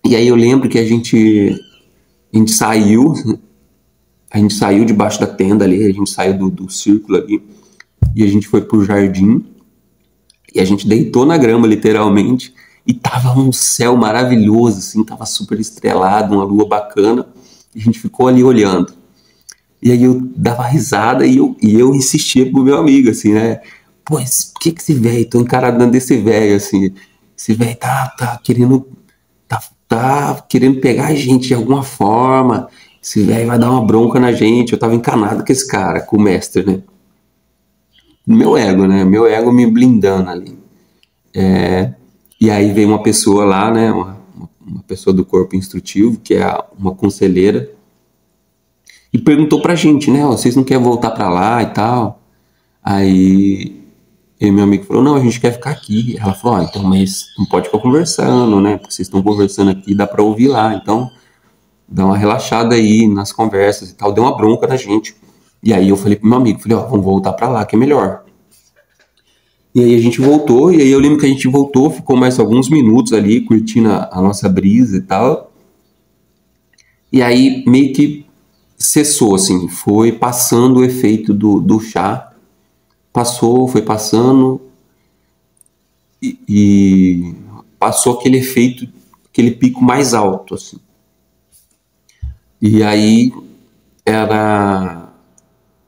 E aí eu lembro que a gente saiu debaixo da tenda ali, a gente saiu do círculo ali, e a gente foi pro jardim, e a gente deitou na grama, literalmente, e tava um céu maravilhoso, assim, tava super estrelado, uma lua bacana, e a gente ficou ali olhando. E aí eu dava risada e eu insistia pro meu amigo, assim, né? Pô, por que esse velho, tô encaradando esse velho, assim, esse velho tá querendo, tá querendo pegar a gente de alguma forma, esse velho vai dar uma bronca na gente. Eu tava encanado com esse cara, com o mestre, né? Meu ego, né? Meu ego me blindando ali. E aí veio uma pessoa lá, né? Uma pessoa do corpo instrutivo, que é uma conselheira, e perguntou pra gente, né? Vocês não querem voltar pra lá e tal? Aí meu amigo falou, não, a gente quer ficar aqui. Ela falou, então, mas não pode ficar conversando, né? Porque vocês estão conversando aqui, dá pra ouvir lá. Então, dá uma relaxada aí nas conversas e tal. Deu uma bronca na gente. E aí eu falei pro meu amigo, falei, vamos voltar pra lá, que é melhor. E aí a gente voltou, e aí eu lembro que a gente voltou, ficou mais alguns minutos ali, curtindo a nossa brisa e tal. E aí meio que cessou, assim, foi passando o efeito do chá, passou, foi passando e passou aquele efeito, aquele pico mais alto, assim. E aí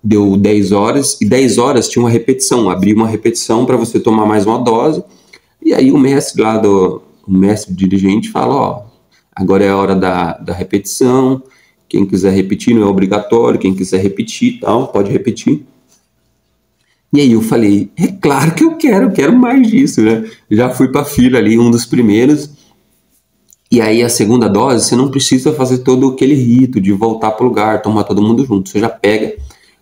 deu 10 horas, e 10 horas tinha uma repetição, abria uma repetição para você tomar mais uma dose, e aí o mestre lá, o mestre dirigente fala, ó, agora é a hora da repetição, quem quiser repetir não é obrigatório, quem quiser repetir, tal, pode repetir. E aí eu falei, é claro que eu quero mais disso, né? Já fui para a fila ali, um dos primeiros. E aí a segunda dose, você não precisa fazer todo aquele rito de voltar pro lugar, tomar todo mundo junto. Você já pega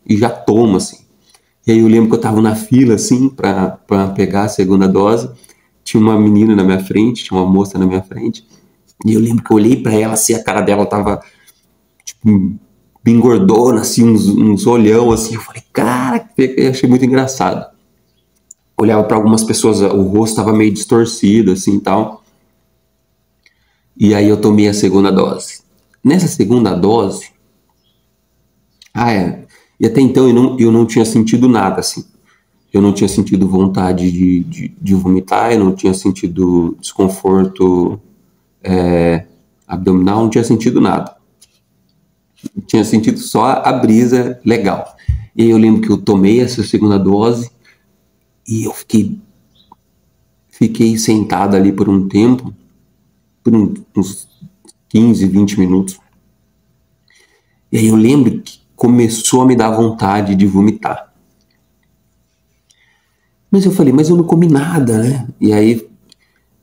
e já toma, assim. E aí eu lembro que eu tava na fila, assim, pra pegar a segunda dose. Tinha uma menina na minha frente, tinha uma moça na minha frente. E eu lembro que eu olhei pra ela, assim, a cara dela tava, tipo, bem gordona, assim, uns olhão, assim. Eu falei, cara, eu achei muito engraçado. Olhava pra algumas pessoas, o rosto tava meio distorcido, assim, tal. E aí eu tomei a segunda dose. Nessa segunda dose, e até então eu não tinha sentido nada, assim. Eu não tinha sentido vontade de vomitar, eu não tinha sentido desconforto abdominal, não tinha sentido nada. Eu tinha sentido só a brisa legal. E aí eu lembro que eu tomei essa segunda dose e eu fiquei sentado ali por um tempo, por uns 15, 20 minutos. E aí eu lembro que começou a me dar vontade de vomitar. Mas eu falei, mas eu não comi nada, né? E aí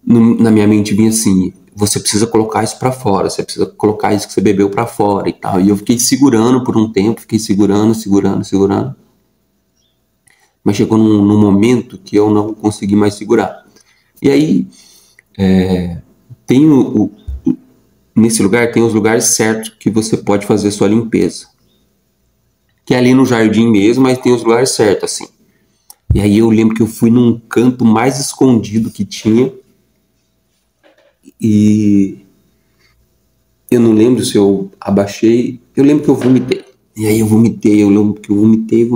na minha mente vinha assim, você precisa colocar isso pra fora, você precisa colocar isso que você bebeu pra fora e tal. E eu fiquei segurando por um tempo, fiquei segurando. Mas chegou num momento que eu não consegui mais segurar. E aí, nesse lugar tem os lugares certos que você pode fazer sua limpeza. Que é ali no jardim mesmo, mas tem os lugares certos, assim. E aí eu lembro que eu fui num canto mais escondido que tinha. E eu não lembro se eu abaixei. Eu lembro que eu vomitei. E aí eu lembro que eu vomitei.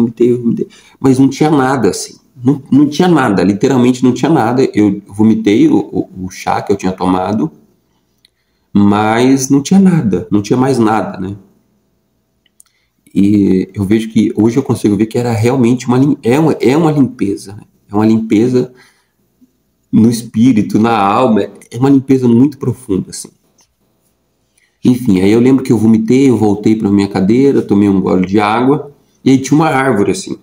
Mas não tinha nada, assim. Não tinha nada, literalmente não tinha nada. Eu vomitei o chá que eu tinha tomado, mas não tinha nada, não tinha mais nada, né? E eu vejo que hoje eu consigo ver que era realmente uma limpeza, né? É uma limpeza no espírito, na alma, é uma limpeza muito profunda, assim. Enfim, aí eu lembro que eu vomitei, eu voltei para minha cadeira, tomei um gole de água, e aí tinha uma árvore, assim.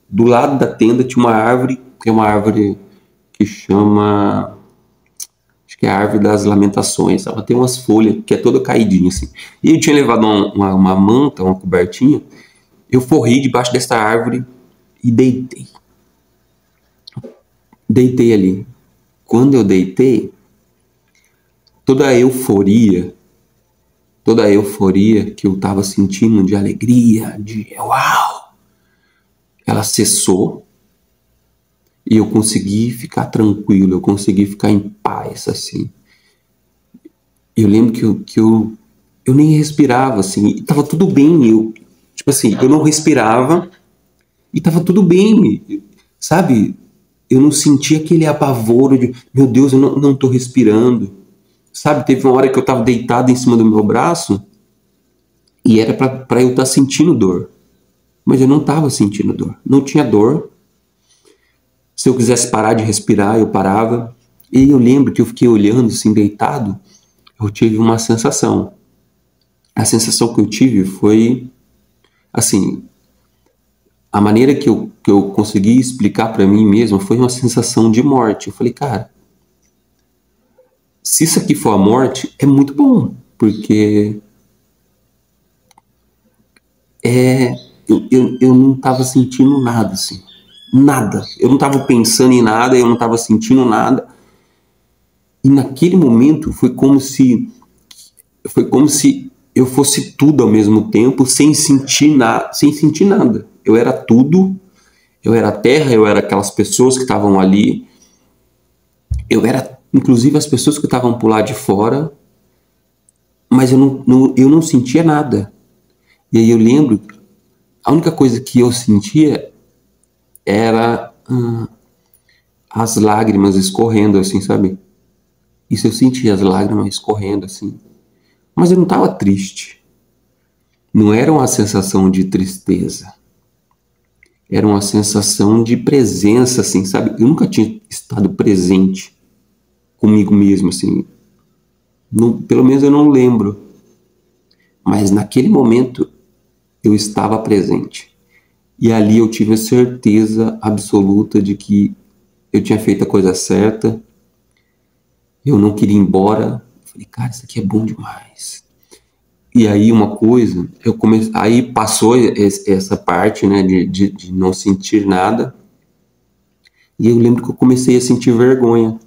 Do lado da tenda tinha uma árvore, que é uma árvore que chama... Acho que é a árvore das lamentações. Ela tem umas folhas que é toda caidinha, assim. E eu tinha levado uma manta, uma cobertinha, eu forrei debaixo dessa árvore e deitei. Deitei ali. Quando eu deitei, toda a euforia que eu estava sentindo de alegria, de uau, ela cessou e eu consegui ficar tranquilo, eu consegui ficar em paz, assim. Eu lembro que eu nem respirava, assim, e tava tudo bem, tipo assim, eu não respirava e tava tudo bem, sabe? Eu não sentia aquele apavoro de, meu Deus, eu não tô respirando. Sabe, teve uma hora que eu tava deitado em cima do meu braço e era pra eu estar sentindo dor. Mas eu não tava sentindo dor. Não tinha dor. Se eu quisesse parar de respirar, eu parava. E eu lembro que eu fiquei olhando assim, deitado, eu tive uma sensação. A sensação que eu tive foi, assim, a maneira que eu consegui explicar pra mim mesmo foi uma sensação de morte. Eu falei, cara, se isso aqui for a morte, é muito bom, porque eu não estava sentindo nada, assim. Nada. Eu não estava pensando em nada, eu não estava sentindo nada. E naquele momento foi como se eu fosse tudo ao mesmo tempo, sem sentir nada. Eu era tudo, eu era a terra, eu era aquelas pessoas que estavam ali, eu era inclusive as pessoas que estavam por lá de fora, mas eu não sentia nada. E aí eu lembro, a única coisa que eu sentia era as lágrimas escorrendo, assim, sabe? Isso eu sentia, as lágrimas escorrendo, assim. Mas eu não estava triste. Não era uma sensação de tristeza. Era uma sensação de presença, assim, sabe? Eu nunca tinha estado presente comigo mesmo, assim. Não, pelo menos eu não lembro. Mas naquele momento eu estava presente. E ali eu tive a certeza absoluta de que eu tinha feito a coisa certa. Eu não queria ir embora. Eu falei, cara, isso aqui é bom demais. E aí uma coisa, aí passou essa parte, né, de não sentir nada. E eu lembro que eu comecei a sentir vergonha.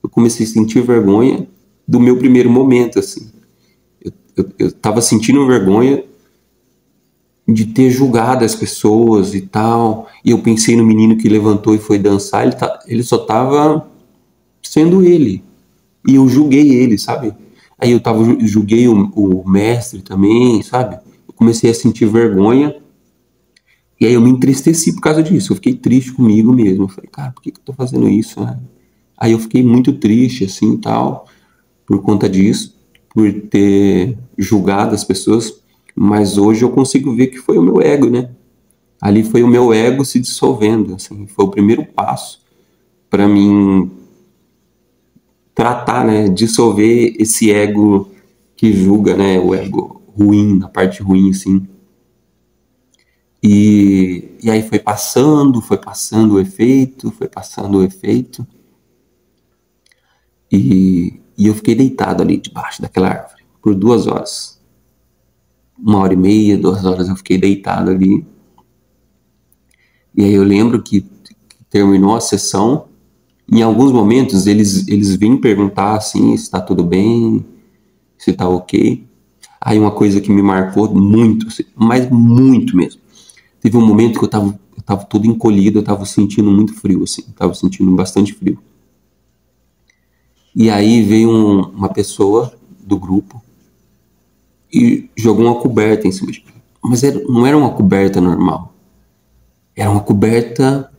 Eu comecei a sentir vergonha do meu primeiro momento, assim. Eu tava sentindo vergonha de ter julgado as pessoas e tal. E eu pensei no menino que levantou e foi dançar, ele só tava sendo ele. E eu julguei ele, sabe? Aí eu julguei o mestre também, sabe? Eu comecei a sentir vergonha. E aí eu me entristeci por causa disso. Eu fiquei triste comigo mesmo. Eu falei, cara, por que eu tô fazendo isso, né? Aí eu fiquei muito triste, assim, tal, por conta disso, por ter julgado as pessoas. Mas hoje eu consigo ver que foi o meu ego, né? Ali foi o meu ego se dissolvendo, assim. Foi o primeiro passo para mim tratar, né? Dissolver esse ego que julga, né? O ego ruim, na parte ruim, assim. E aí foi passando o efeito, foi passando o efeito. E eu fiquei deitado ali debaixo daquela árvore por 2 horas. 1h30, 2 horas eu fiquei deitado ali. E aí eu lembro que terminou a sessão. Em alguns momentos eles vêm perguntar assim se tá tudo bem, se tá ok. Aí uma coisa que me marcou muito, assim, mas muito mesmo. Teve um momento que eu tava todo encolhido, eu tava sentindo muito frio, assim, tava sentindo bastante frio. E aí veio uma pessoa do grupo e jogou uma coberta em cima de mim. Mas não era uma coberta normal. Era uma coberta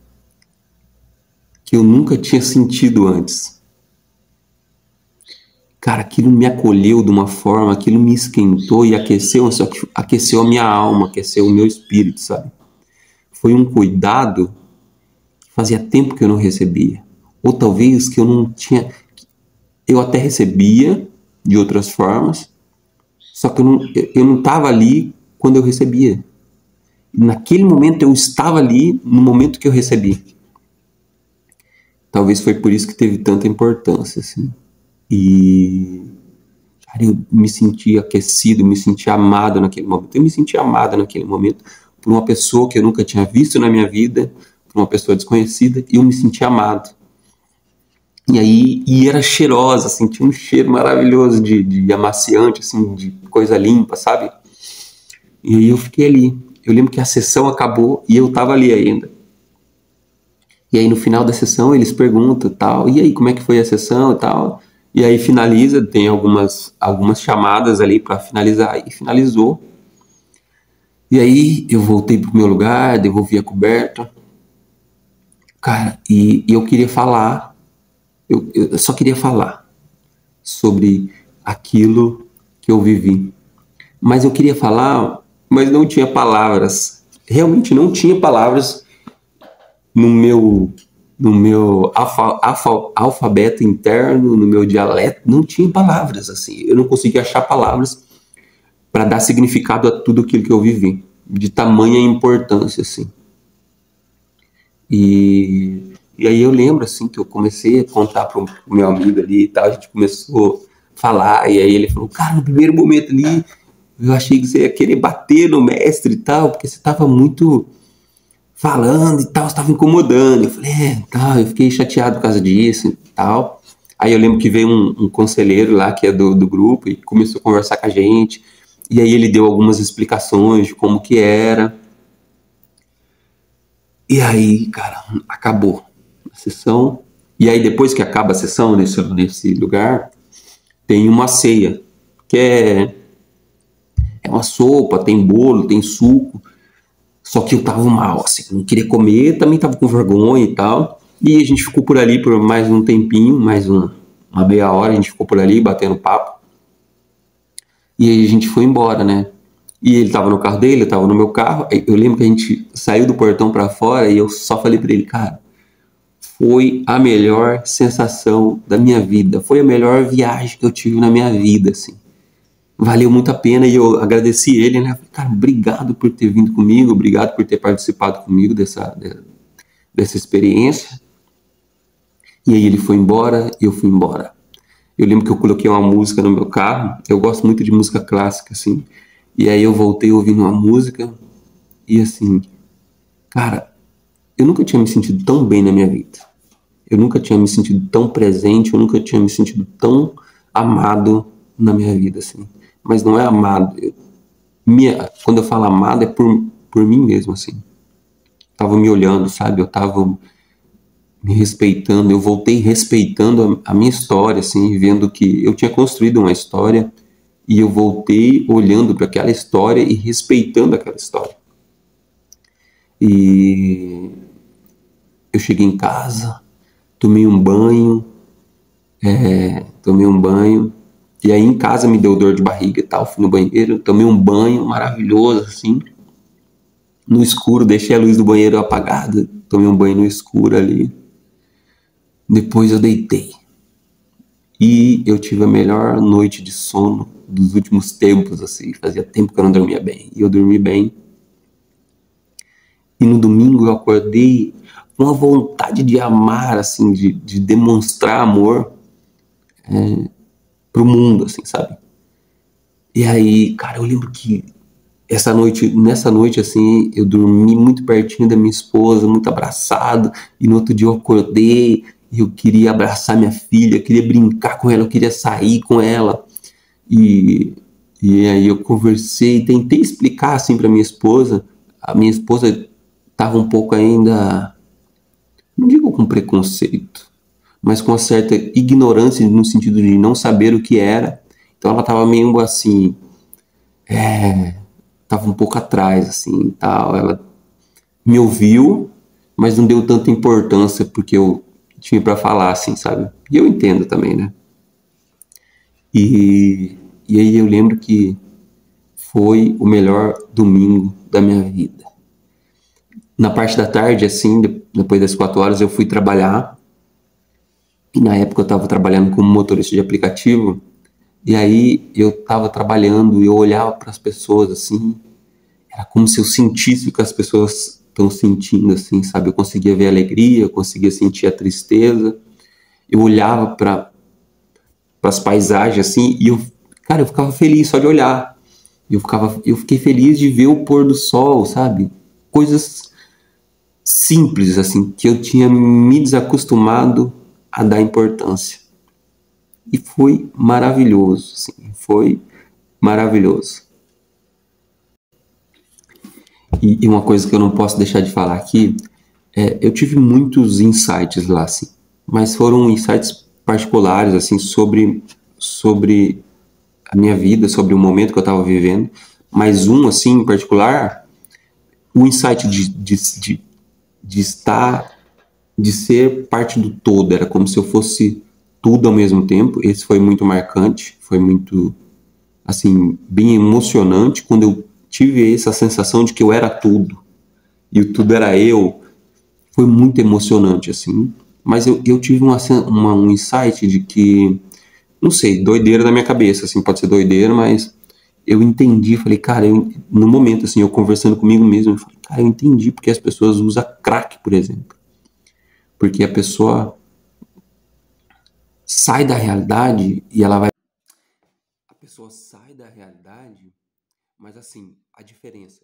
que eu nunca tinha sentido antes. Cara, aquilo me acolheu de uma forma, aquilo me esquentou e aqueceu, só que aqueceu a minha alma, aqueceu o meu espírito, sabe? Foi um cuidado que fazia tempo que eu não recebia. Ou talvez que eu não tinha... Eu até recebia de outras formas, só que eu não estava ali quando eu recebia. Naquele momento eu estava ali no momento que eu recebi. Talvez foi por isso que teve tanta importância, assim. E, cara, eu me senti aquecido, me senti amado naquele momento. Eu me senti amado naquele momento por uma pessoa que eu nunca tinha visto na minha vida, por uma pessoa desconhecida, e eu me senti amado. E aí, era cheirosa, assim, tinha um cheiro maravilhoso de amaciante, assim, de coisa limpa, sabe? E aí eu fiquei ali. Eu lembro que a sessão acabou e eu tava ali ainda. E aí no final da sessão eles perguntam tal, e aí como é que foi a sessão e tal. E aí finaliza, tem algumas chamadas ali para finalizar, e finalizou. E aí eu voltei pro meu lugar, devolvi a coberta. Cara, e eu queria falar, eu só queria falar sobre aquilo que eu vivi. Mas eu queria falar, mas não tinha palavras. Realmente não tinha palavras no meu alfabeto interno, no meu dialeto, não tinha palavras, assim. Eu não conseguia achar palavras para dar significado a tudo aquilo que eu vivi, de tamanha importância, assim. E aí eu lembro, assim, que eu comecei a contar pro meu amigo ali e tal, a gente começou a falar, e aí ele falou, cara, no primeiro momento ali, eu achei que você ia querer bater no mestre e tal, porque você tava muito falando e tal, estava incomodando. Eu falei, tá, eu fiquei chateado por causa disso e tal. Aí eu lembro que veio um conselheiro lá, que é do grupo, e começou a conversar com a gente. E aí ele deu algumas explicações de como que era. E aí, cara, acabou a sessão. E aí depois que acaba a sessão nesse lugar, tem uma ceia. que é uma sopa, tem bolo, tem suco. Só que eu tava mal, assim, não queria comer, também tava com vergonha e tal. E a gente ficou por ali por mais um tempinho, uma meia hora, a gente ficou por ali batendo papo. E aí a gente foi embora, né? E ele tava no carro dele, eu tava no meu carro. Eu lembro que a gente saiu do portão pra fora e eu só falei pra ele, cara, foi a melhor sensação da minha vida. Foi a melhor viagem que eu tive na minha vida, assim. Valeu muito a pena e eu agradeci ele, né? Falei, cara, obrigado por ter vindo comigo, obrigado por ter participado comigo dessa experiência. E aí ele foi embora e eu fui embora. Eu lembro que eu coloquei uma música no meu carro, eu gosto muito de música clássica, assim. E aí eu voltei ouvindo uma música e assim, cara, eu nunca tinha me sentido tão bem na minha vida. Eu nunca tinha me sentido tão presente, eu nunca tinha me sentido tão amado na minha vida, assim. Mas não é amado. Quando eu falo amado é por mim mesmo, assim. Tava me olhando, sabe? Eu tava me respeitando, eu voltei respeitando a minha história, assim, vendo que eu tinha construído uma história e eu voltei olhando para aquela história e respeitando aquela história. E eu cheguei em casa, tomei um banho, tomei um banho, e aí em casa me deu dor de barriga e tal, fui no banheiro, tomei um banho maravilhoso, assim, no escuro, deixei a luz do banheiro apagada, tomei um banho no escuro ali, depois eu deitei. E eu tive a melhor noite de sono dos últimos tempos, assim, fazia tempo que eu não dormia bem, e eu dormi bem. E no domingo eu acordei com uma vontade de amar, assim, de demonstrar amor pro mundo, assim, sabe? E aí, cara, eu lembro que nessa noite, assim, eu dormi muito pertinho da minha esposa, muito abraçado, e no outro dia eu acordei e eu queria abraçar minha filha, eu queria brincar com ela, eu queria sair com ela. E, e aí eu conversei, tentei explicar, assim, pra minha esposa. A minha esposa tava um pouco ainda, não digo com preconceito, mas com uma certa ignorância no sentido de não saber o que era. Então ela tava meio assim, tava um pouco atrás, assim, tal. Ela me ouviu, mas não deu tanta importância porque eu tinha para falar, assim, sabe? E eu entendo também, né? E, e aí eu lembro que foi o melhor domingo da minha vida. Na parte da tarde, assim, depois das 4 horas, eu fui trabalhar. E na época eu estava trabalhando como motorista de aplicativo. E aí eu estava trabalhando e eu olhava para as pessoas, assim, era como se eu sentisse o que as pessoas estão sentindo, assim, sabe? Eu conseguia ver a alegria, eu conseguia sentir a tristeza. Eu olhava para as paisagens, assim, e cara, eu ficava feliz só de olhar. Eu fiquei feliz de ver o pôr do sol, sabe? Coisas simples, assim, que eu tinha me desacostumado a dar importância. E foi maravilhoso, assim, foi maravilhoso. E uma coisa que eu não posso deixar de falar aqui, eu tive muitos insights lá, assim, mas foram insights particulares, assim, sobre a minha vida, sobre o momento que eu estava vivendo, mas um, assim, em particular, o insight de estar, de ser parte do todo, era como se eu fosse tudo ao mesmo tempo. Esse foi muito marcante, foi muito, assim, bem emocionante quando eu tive essa sensação de que eu era tudo e o tudo era eu. Foi muito emocionante, assim. Mas eu tive um insight de que, não sei, doideira da minha cabeça, assim, pode ser doideira, mas eu entendi, falei, cara, no momento, assim, eu conversando comigo mesmo, eu falei, cara, eu entendi porque as pessoas usam crack, por exemplo. Porque a pessoa sai da realidade e ela vai. A pessoa sai da realidade, mas assim, a diferença,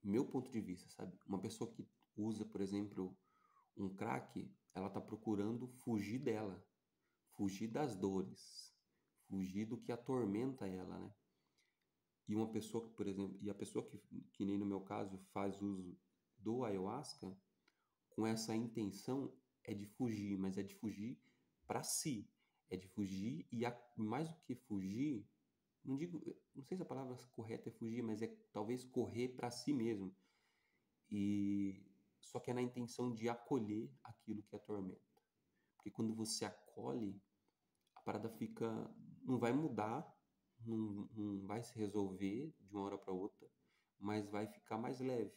meu ponto de vista, sabe? Uma pessoa que usa, por exemplo, um crack, ela tá procurando fugir dela, fugir das dores, fugir do que atormenta ela, né? E uma pessoa que, por exemplo, e a pessoa que nem no meu caso faz uso do ayahuasca, com essa intenção é de fugir, mas é de fugir para si, é de fugir e mais do que fugir, não digo, não sei se a palavra correta é fugir, mas é talvez correr para si mesmo. E só que é na intenção de acolher aquilo que atormenta. Porque quando você acolhe, a parada fica, não vai mudar, não vai se resolver de uma hora para outra, mas vai ficar mais leve.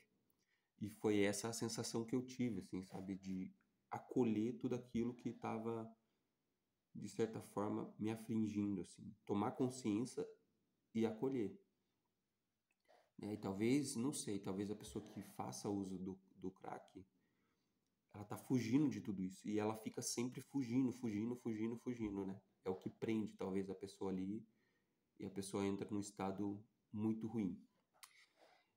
E foi essa a sensação que eu tive, assim, sabe, de acolher tudo aquilo que estava de certa forma me afligindo, assim, tomar consciência e acolher. Né? E talvez, não sei, talvez a pessoa que faça uso do crack, ela tá fugindo de tudo isso e ela fica sempre fugindo, né? É o que prende talvez a pessoa ali e a pessoa entra num estado muito ruim.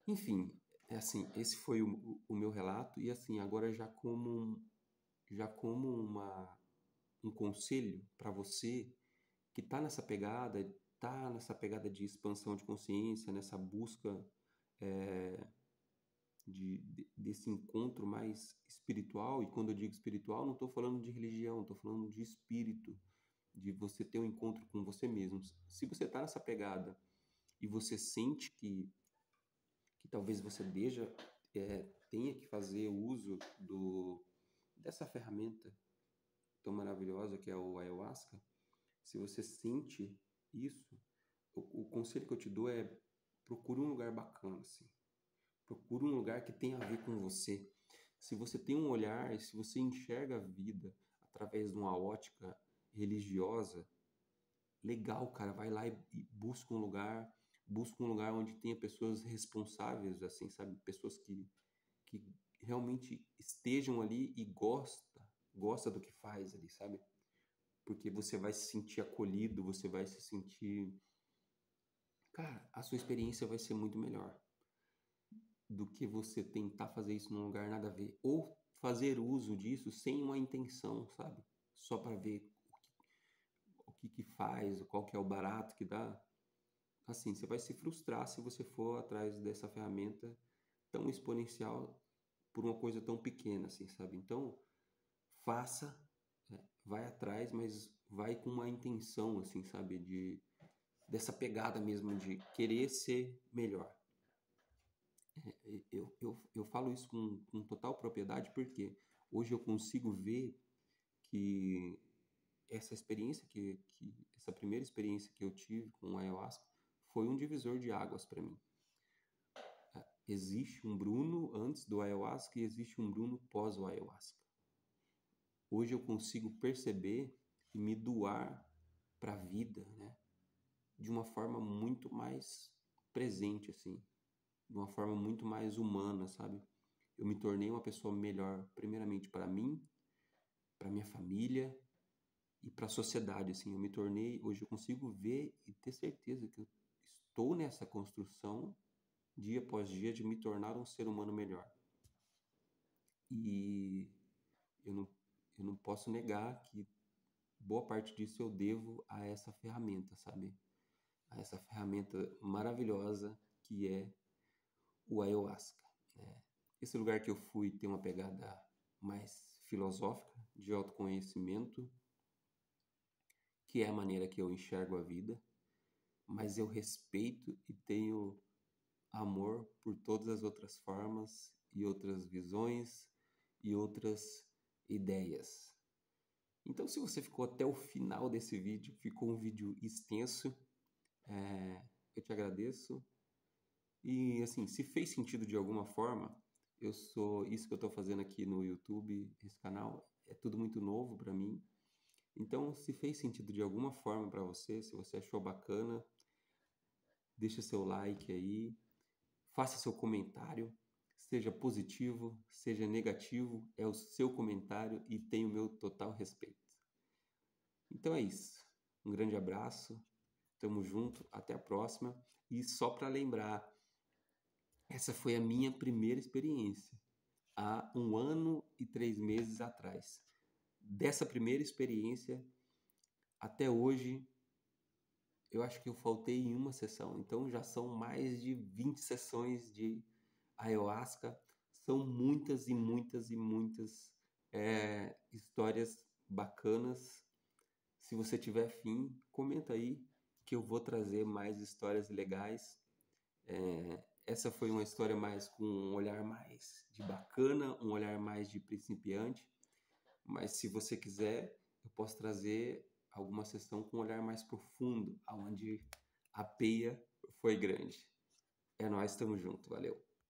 Enfim, é assim, esse foi o meu relato e assim, agora já como um conselho para você que tá nessa pegada de expansão de consciência, nessa busca é, desse encontro mais espiritual. E quando eu digo espiritual, não estou falando de religião, estou falando de espírito, de você ter um encontro com você mesmo. Se você está nessa pegada e você sente que talvez você tenha que fazer uso dessa ferramenta tão maravilhosa que é o ayahuasca, se você sente isso, o conselho que eu te dou é procure um lugar bacana, assim. Procure um lugar que tenha a ver com você. Se você tem um olhar, se você enxerga a vida através de uma ótica religiosa, legal, cara, vai lá e busca um lugar onde tenha pessoas responsáveis, assim, sabe? Pessoas que realmente estejam ali e gosta do que faz ali, sabe? Porque você vai se sentir acolhido, você vai se sentir, cara, a sua experiência vai ser muito melhor do que você tentar fazer isso num lugar nada a ver ou fazer uso disso sem uma intenção, sabe? Só para ver o que faz, qual que é o barato que dá. Assim, você vai se frustrar se você for atrás dessa ferramenta tão exponencial por uma coisa tão pequena, assim, sabe? Então, faça, vai atrás, mas vai com uma intenção, assim, sabe? Dessa pegada mesmo de querer ser melhor. Eu falo isso com total propriedade porque hoje eu consigo ver que essa experiência essa primeira experiência que eu tive com o ayahuasca foi um divisor de águas para mim. Existe um Bruno antes do ayahuasca e existe um Bruno pós o ayahuasca. Hoje eu consigo perceber e me doar para a vida, né? De uma forma muito mais presente, assim, de uma forma muito mais humana, sabe? Eu me tornei uma pessoa melhor, primeiramente para mim, para minha família e para a sociedade, assim. Eu me tornei, hoje eu consigo ver e ter certeza que eu estou nessa construção dia após dia de me tornar um ser humano melhor. E eu não, eu não posso negar que boa parte disso eu devo a essa ferramenta, sabe? A essa ferramenta maravilhosa que é o ayahuasca, né? Esse lugar que eu fui tem uma pegada mais filosófica, de autoconhecimento, que é a maneira que eu enxergo a vida, mas eu respeito e tenho amor por todas as outras formas e outras visões e outras ideias. Então, se você ficou até o final desse vídeo, ficou um vídeo extenso, eu te agradeço. E assim, se fez sentido de alguma forma, isso que eu estou fazendo aqui no YouTube, esse canal, é tudo muito novo para mim. Então, se fez sentido de alguma forma para você, se você achou bacana, deixa seu like aí, faça seu comentário, seja positivo, seja negativo, é o seu comentário e tem o meu total respeito. Então é isso. Um grande abraço, tamo junto, até a próxima. E só para lembrar, essa foi a minha primeira experiência, há 1 ano e 3 meses atrás. Dessa primeira experiência, até hoje, eu acho que eu faltei em uma sessão. Então já são mais de 20 sessões de ayahuasca. São muitas e muitas e muitas histórias bacanas. Se você tiver fim, comenta aí que eu vou trazer mais histórias legais. Essa foi uma história mais com um olhar mais de bacana, um olhar mais de principiante, mas se você quiser, eu posso trazer alguma sessão com um olhar mais profundo, onde a peia foi grande. É nóis, tamo junto, valeu.